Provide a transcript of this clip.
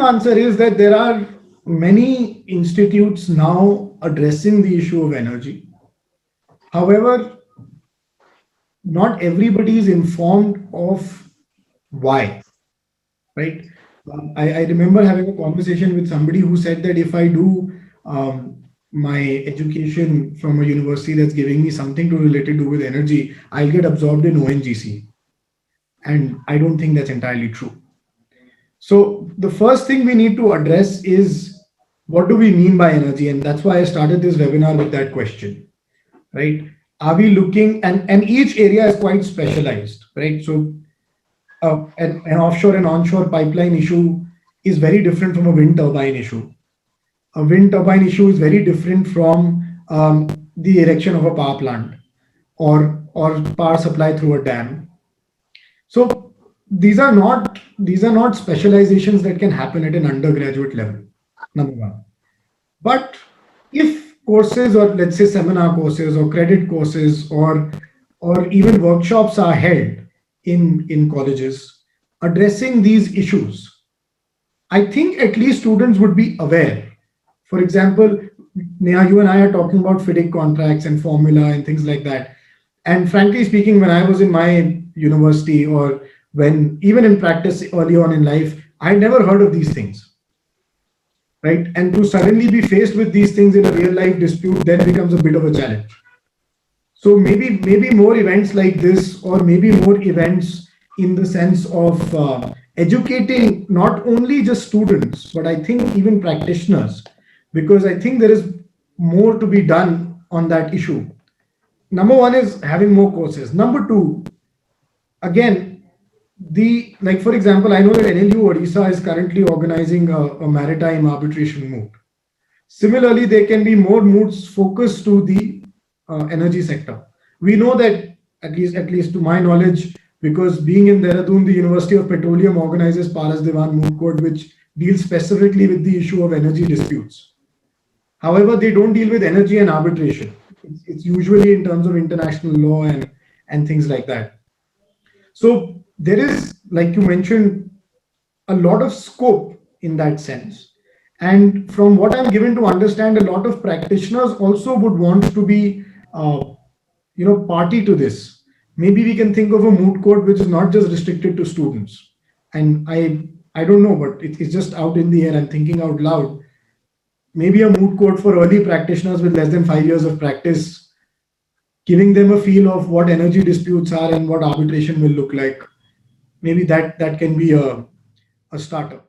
answer is that there are many institutes now addressing the issue of energy. However, not everybody is informed of why, right? I remember having a conversation with somebody who said that if I do my education from a university that's giving me something to related to with energy, I'll get absorbed in ONGC. And I don't think that's entirely true. So the first thing we need to address is what do we mean by energy? And that's why I started this webinar with that question, right? Are we looking, and each area is quite specialized, right? So an offshore and onshore pipeline issue is very different from a wind turbine issue. A wind turbine issue is very different from the erection of a power plant or power supply through a dam. So these are not specializations that can happen at an undergraduate level. Number one. But if courses, or let's say seminar courses or credit courses, or even workshops are held in colleges addressing these issues, I think at least students would be aware. For example, Neha, you and I are talking about FIDIC contracts and formula and things like that. And frankly speaking, when I was in my university, or when even in practice early on in life, I never heard of these things, right? And to suddenly be faced with these things in a real life dispute then becomes a bit of a challenge. So maybe more events like this, or maybe more events in the sense of educating not only just students, but I think even practitioners, because I think there is more to be done on that issue. Number one is having more courses. Number two, again, the like for example, I know that NLU Odisha is currently organizing a maritime arbitration moot. Similarly, there can be more moots focused to the energy sector. We know that, at least to my knowledge, because being in Dehradun, the University of Petroleum organizes Paras Diwan Moot Court, which deals specifically with the issue of energy disputes. However, they don't deal with energy and arbitration. It's usually in terms of international law and things like that. So there is, like you mentioned, a lot of scope in that sense. And from what I'm given to understand, a lot of practitioners also would want to be, party to this. Maybe we can think of a moot court which is not just restricted to students. And I don't know, but it's just out in the air. I'm thinking out loud. Maybe a moot court for early practitioners with less than 5 years of practice, giving them a feel of what energy disputes are and what arbitration will look like. Maybe that can be a starter.